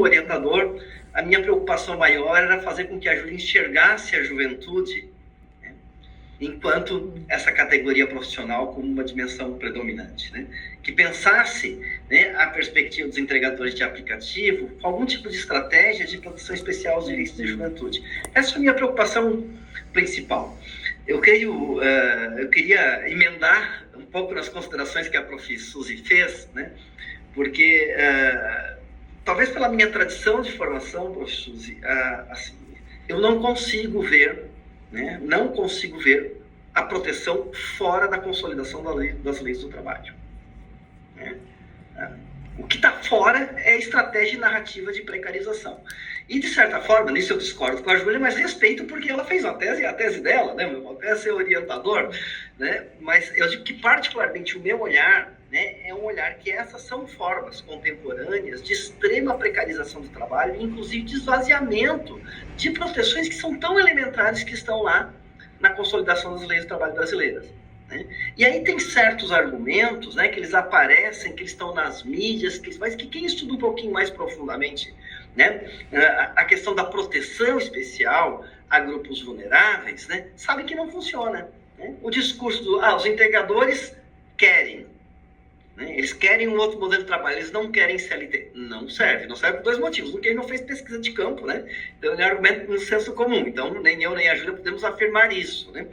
orientador, a minha preocupação maior era fazer com que a Júlia enxergasse a juventude, né, enquanto essa categoria profissional como uma dimensão predominante, né, que pensasse, né, a perspectiva dos entregadores de aplicativo com algum tipo de estratégia de proteção especial aos direitos de juventude. Essa foi a minha preocupação principal. Eu queria emendar um pouco nas considerações que a prof. Suzy fez, né, porque talvez pela minha tradição de formação, prof. Suzy, assim, eu não consigo ver, né, a proteção fora da consolidação das leis do trabalho. Né? O que está fora é a estratégia e narrativa de precarização. E, de certa forma, nisso eu discordo com a Júlia, mas respeito porque ela fez uma tese, a tese dela, né? Meu papel é ser orientador, né? Mas eu digo que, particularmente, o meu olhar, né, é um olhar que essas são formas contemporâneas de extrema precarização do trabalho, inclusive de esvaziamento de proteções que são tão elementares que estão lá na consolidação das leis do trabalho brasileiras. Né? E aí tem certos argumentos, né, que eles aparecem, que eles estão nas mídias, mas que quem estuda um pouquinho mais profundamente, né, a questão da proteção especial a grupos vulneráveis, né, sabe que não funciona. Né? O discurso os entregadores querem, né, eles querem um outro modelo de trabalho, eles não querem CLT. Não serve por dois motivos. Um, que ele não fez pesquisa de campo, né? Então ele é um argumento no senso comum. Então nem eu nem a Júlia podemos afirmar isso. Né?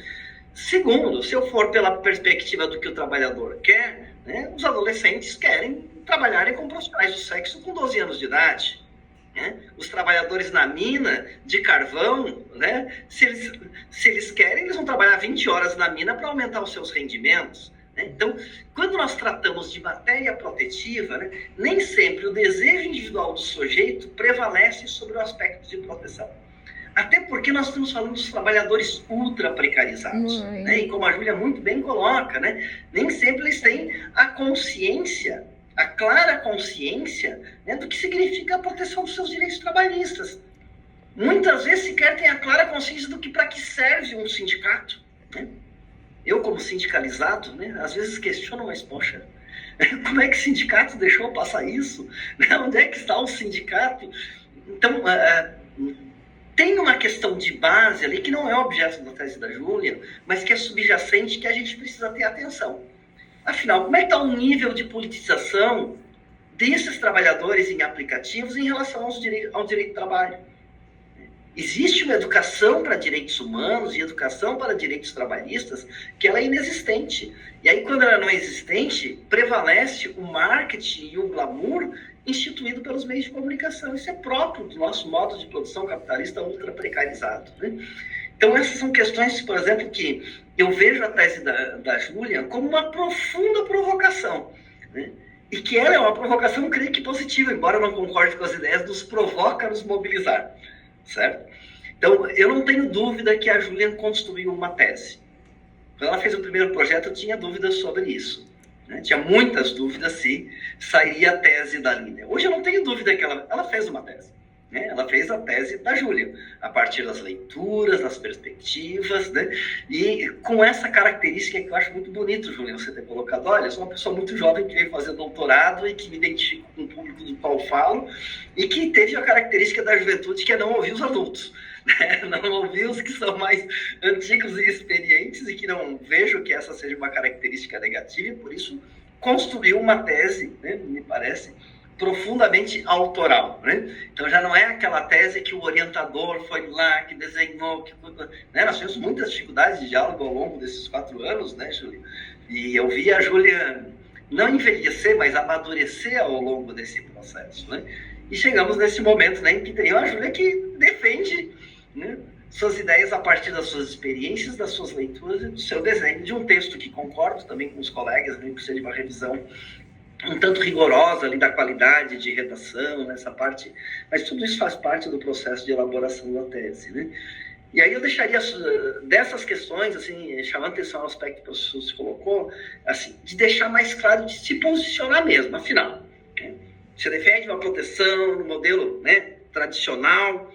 Segundo, se eu for pela perspectiva do que o trabalhador quer, né, os adolescentes querem trabalharem com profissionais do sexo com 12 anos de idade. Né? Os trabalhadores na mina de carvão, né, se eles querem, eles vão trabalhar 20 horas na mina para aumentar os seus rendimentos. Né? Então, quando nós tratamos de matéria protetiva, né, nem sempre o desejo individual do sujeito prevalece sobre o aspecto de proteção. Até porque nós estamos falando dos trabalhadores ultra precarizados. Né? E como a Júlia muito bem coloca, né, nem sempre eles têm a consciência, a clara consciência, né, do que significa a proteção dos seus direitos trabalhistas. Muitas vezes sequer têm a clara consciência do que para que serve um sindicato. Né? Eu, como sindicalizado, né, às vezes questiono, mas poxa, como é que o sindicato deixou passar isso? Onde é que está o sindicato? Então, tem uma questão de base ali que não é objeto da tese da Júlia, mas que é subjacente, que a gente precisa ter atenção. Afinal, como é que está o nível de politização desses trabalhadores em aplicativos em relação ao direito de trabalho? Existe uma educação para direitos humanos e educação para direitos trabalhistas que ela é inexistente. E aí, quando ela não é existente, prevalece o marketing e o glamour instituído pelos meios de comunicação. Isso é próprio do nosso modo de produção capitalista ultra precarizado. Né? Então, essas são questões, por exemplo, que eu vejo a tese da Júlia como uma profunda provocação. Né? E que ela é uma provocação, creio que positiva, embora eu não concorde com as ideias, nos provoca a nos mobilizar. Certo? Então, eu não tenho dúvida que a Júlia construiu uma tese. Quando ela fez o primeiro projeto, eu tinha dúvidas sobre isso. Né? Tinha muitas dúvidas se sairia a tese da Línia. Hoje eu não tenho dúvida que ela fez uma tese. Né? Ela fez a tese da Júlia, a partir das leituras, das perspectivas, né? E com essa característica que eu acho muito bonito, Júlia, você ter colocado, olha, eu sou uma pessoa muito jovem que veio fazer doutorado e que me identifico com o público do qual falo e que teve a característica da juventude que é não ouvir os adultos. Né? Não ouvir os que são mais antigos e experientes e que não vejo que essa seja uma característica negativa e por isso construiu uma tese, né, me parece, profundamente autoral. Né? Então já não é aquela tese que o orientador foi lá, que desenhou, né? Nós tivemos muitas dificuldades de diálogo ao longo desses 4 anos, né, Júlia? E eu vi a Júlia não envelhecer, mas amadurecer ao longo desse processo. Né? E chegamos nesse momento, né, em que tem a Júlia que defende, né, suas ideias a partir das suas experiências, das suas leituras e do seu desenho de um texto que concordo também com os colegas, né, que precisa de uma revisão um tanto rigorosa ali da qualidade de redação, nessa parte, mas tudo isso faz parte do processo de elaboração da tese, né? E aí eu deixaria dessas questões, assim, chamando atenção ao aspecto que o professor se colocou, assim, de deixar mais claro, de se posicionar mesmo, afinal. Né? Você defende uma proteção no modelo, né, tradicional,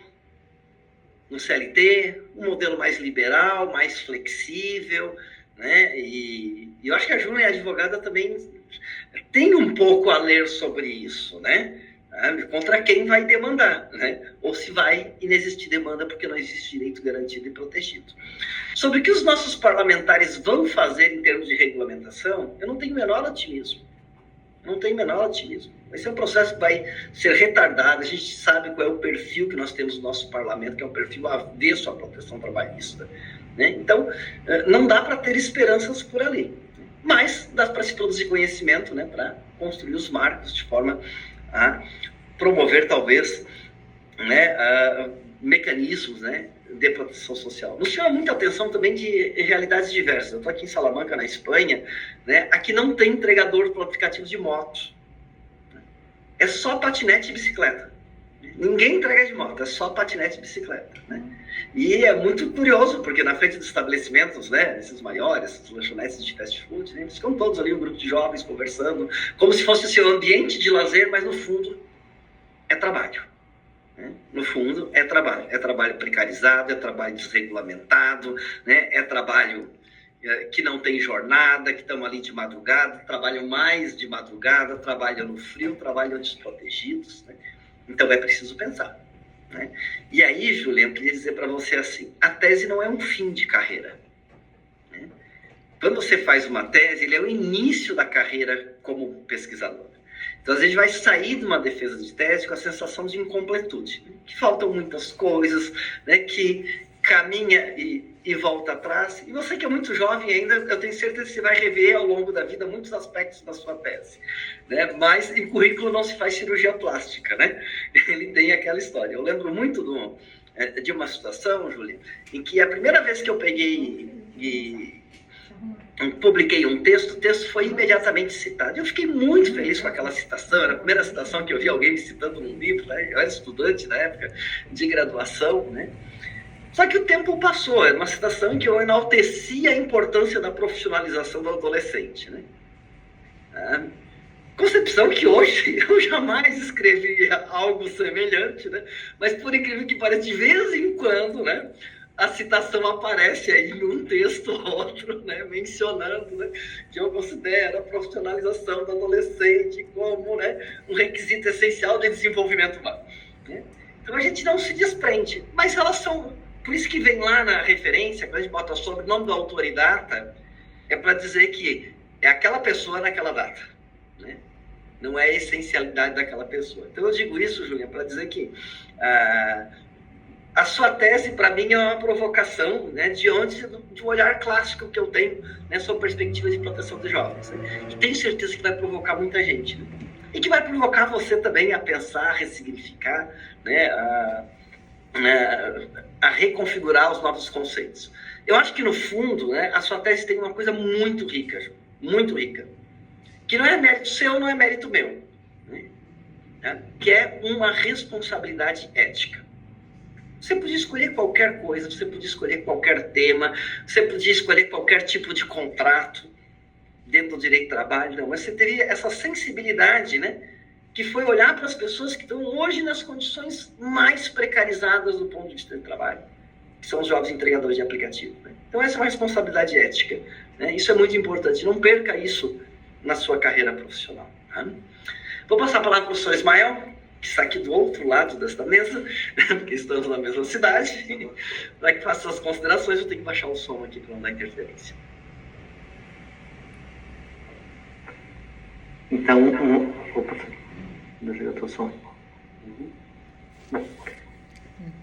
no CLT, um modelo mais liberal, mais flexível, né? E eu acho que a Júlia, a advogada, também tem um pouco a ler sobre isso, né? né? Contra quem vai demandar, né? Ou se vai inexistir demanda porque não existe direito garantido e protegido. Sobre o que os nossos parlamentares vão fazer em termos de regulamentação, eu não tenho o menor otimismo. Não tenho o menor otimismo. Esse é um processo que vai ser retardado. A gente sabe qual é o perfil que nós temos no nosso parlamento, que é um perfil avesso à proteção trabalhista, né? Então, não dá para ter esperanças por ali. Mas dá para se produzir conhecimento, né, para construir os marcos de forma a promover, talvez, né, mecanismos, né, de proteção social. Nos chama muita atenção também de realidades diversas. Eu estou aqui em Salamanca, na Espanha, né, aqui não tem entregador por aplicativo de moto. É só patinete e bicicleta. Ninguém entrega de moto, é só patinete e bicicleta, né? E é muito curioso, porque na frente dos estabelecimentos, né, esses maiores, esses lanchonetes de fast food, né, eles ficam todos ali, um grupo de jovens conversando, como se fosse o seu ambiente de lazer, mas no fundo é trabalho. Né? No fundo é trabalho precarizado, é trabalho desregulamentado, né? É trabalho que não tem jornada, que estão ali de madrugada, trabalham mais de madrugada, trabalham no frio, trabalham desprotegidos, né? Então é preciso pensar, né? E aí, Júlia, eu queria dizer para você assim, a tese não é um fim de carreira, né? Quando você faz uma tese, ele é o início da carreira como pesquisador. Então, a gente vai sair de uma defesa de tese com a sensação de incompletude, né? Que faltam muitas coisas, né? Que caminha e volta atrás. E você que é muito jovem ainda, eu tenho certeza que você vai rever ao longo da vida muitos aspectos da sua tese, né? Mas em currículo não se faz cirurgia plástica, né? Ele tem aquela história. Eu lembro muito de uma situação, Júlia, em que a primeira vez que eu peguei e publiquei um texto, o texto foi imediatamente citado. Eu fiquei muito feliz com aquela citação, era a primeira citação que eu vi alguém me citando num livro, né? Eu era estudante na época de graduação, né? Só que o tempo passou, era uma citação em que eu enaltecia a importância da profissionalização do adolescente, né? Concepção que hoje eu jamais escrevi algo semelhante, né? Mas por incrível que pareça, de vez em quando, né, a citação aparece aí num texto ou outro, né, mencionando, né, que eu considero a profissionalização do adolescente como, né, um requisito essencial de desenvolvimento humano, né? Então a gente não se desprende, mas elas são... Por isso que vem lá na referência, quando a gente bota sobre o nome do autor e data, é para dizer que é aquela pessoa naquela data, né? Não é a essencialidade daquela pessoa. Então eu digo isso, Júlia, para dizer que a sua tese, para mim, é uma provocação, né, de um olhar clássico que eu tenho, né, sobre perspectiva de proteção de jovens. Né? E tenho certeza que vai provocar muita gente. Né? E que vai provocar você também a pensar, a ressignificar, né, a reconfigurar os novos conceitos. Eu acho que, no fundo, né, a sua tese tem uma coisa muito rica, muito rica, que não é mérito seu, não é mérito meu, né? Que é uma responsabilidade ética. Você podia escolher qualquer coisa, você podia escolher qualquer tema, você podia escolher qualquer tipo de contrato dentro do direito do trabalho, não, mas você teria essa sensibilidade, né, que foi olhar para as pessoas que estão hoje nas condições mais precarizadas do ponto de vista do trabalho, que são os jovens entregadores de aplicativo. Né? Então essa é uma responsabilidade ética, né? Isso é muito importante, não perca isso na sua carreira profissional. Tá? Vou passar a palavra para o professor Ismael, que está aqui do outro lado desta mesa, porque estamos na mesma cidade, para que faça as considerações. Eu tenho que baixar o som aqui para não dar interferência. Então, opa, desliga o teu som.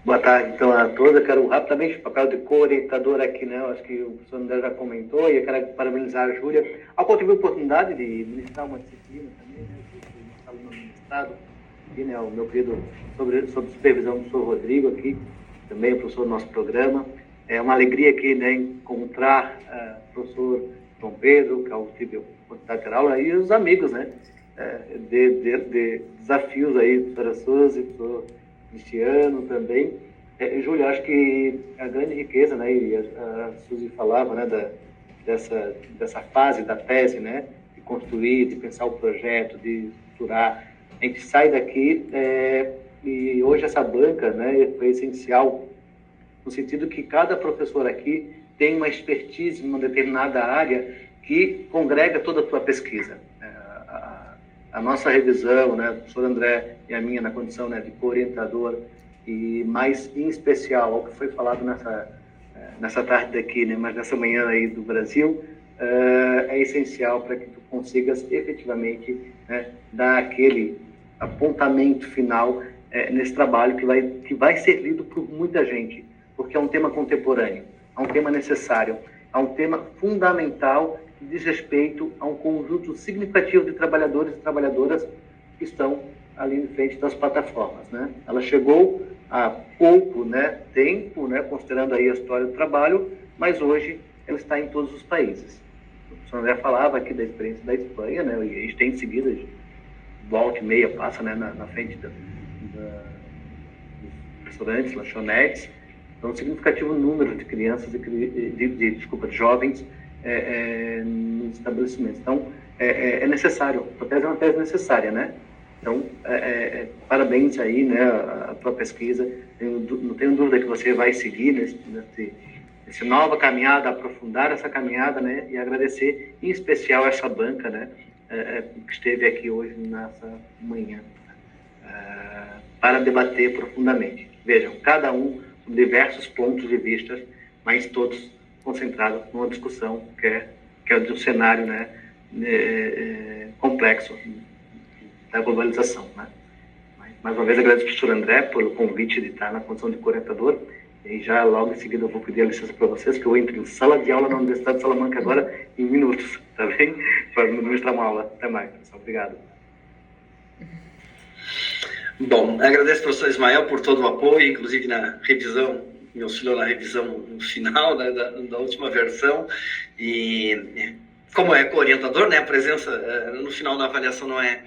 Boa tarde, então, a todos. Eu quero rapidamente o papel de co-orientador aqui, né? Eu acho que o professor André já comentou, e eu quero parabenizar a Júlia ao contribuir a oportunidade de ministrar uma disciplina também, né? Eu aluno ministrado aqui, né? O meu querido sobre supervisão do professor Rodrigo aqui, também o professor do nosso programa. É uma alegria aqui, né, encontrar o professor João Pedro, que tive a oportunidade de ter aula, e os amigos, né? De desafios aí, professora Suzy, professor Cristiano também. Júlia, acho que a grande riqueza, né, e a Suzy falava, né, dessa fase da tese, né, de construir, de pensar o projeto, de estruturar. A gente sai daqui e hoje essa banca, né, foi essencial no sentido que cada professor aqui tem uma expertise em uma determinada área que congrega toda a tua pesquisa. a nossa revisão, né, o professor André e a minha na condição, né, de co-orientador, e mais em especial ao que foi falado nessa tarde aqui, né, mas nessa manhã aí do Brasil, é essencial para que tu consigas efetivamente, né, dar aquele apontamento final nesse trabalho que vai ser lido por muita gente, porque é um tema contemporâneo, é um tema necessário, é um tema fundamental que diz respeito a um conjunto significativo de trabalhadores e trabalhadoras que estão ali em frente das plataformas, né? Ela chegou há pouco, né, tempo, né, considerando aí a história do trabalho, mas hoje ela está em todos os países. O professor André falava aqui da experiência da Espanha, né, e a gente tem em seguida, volta e meia passa, né, na frente dos restaurantes, lanchonetes, então um significativo número de crianças, de jovens nos estabelecimentos. Então, é necessário, a tese é uma tese necessária, né? Então, parabéns aí, né, a tua pesquisa. Não tenho dúvida que você vai seguir nessa nova caminhada, aprofundar essa caminhada, né, e agradecer em especial essa banca, né, que esteve aqui hoje nessa manhã para debater profundamente. Vejam, cada um com diversos pontos de vista, mas todos concentrados numa discussão que é de um cenário, né, complexo da globalização, né? Mais uma vez agradeço ao professor André pelo convite de estar na condição de co-orientador, e já logo em seguida eu vou pedir a licença para vocês, que eu entro em sala de aula na Universidade de Salamanca agora em minutos, tá bem? Para ministrar uma aula. Até mais, pessoal. Obrigado. Bom, agradeço ao professor Ismael por todo o apoio, inclusive na revisão, me auxiliou na revisão no final, né, da última versão, e como é co-orientador, né, a presença no final da avaliação não é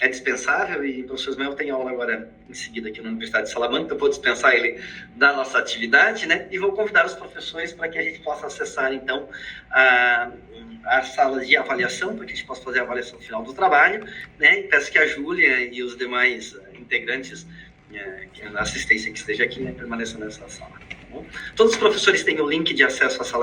dispensável, e o professor Ismael tem aula agora em seguida aqui na Universidade de Salamanca, então eu vou dispensar ele da nossa atividade, né, e vou convidar os professores para que a gente possa acessar, então, a sala de avaliação, para que a gente possa fazer a avaliação final do trabalho, né, e peço que a Júlia e os demais integrantes da assistência que esteja aqui, né, permaneçam nessa sala. Tá bom? Todos os professores têm o link de acesso à sala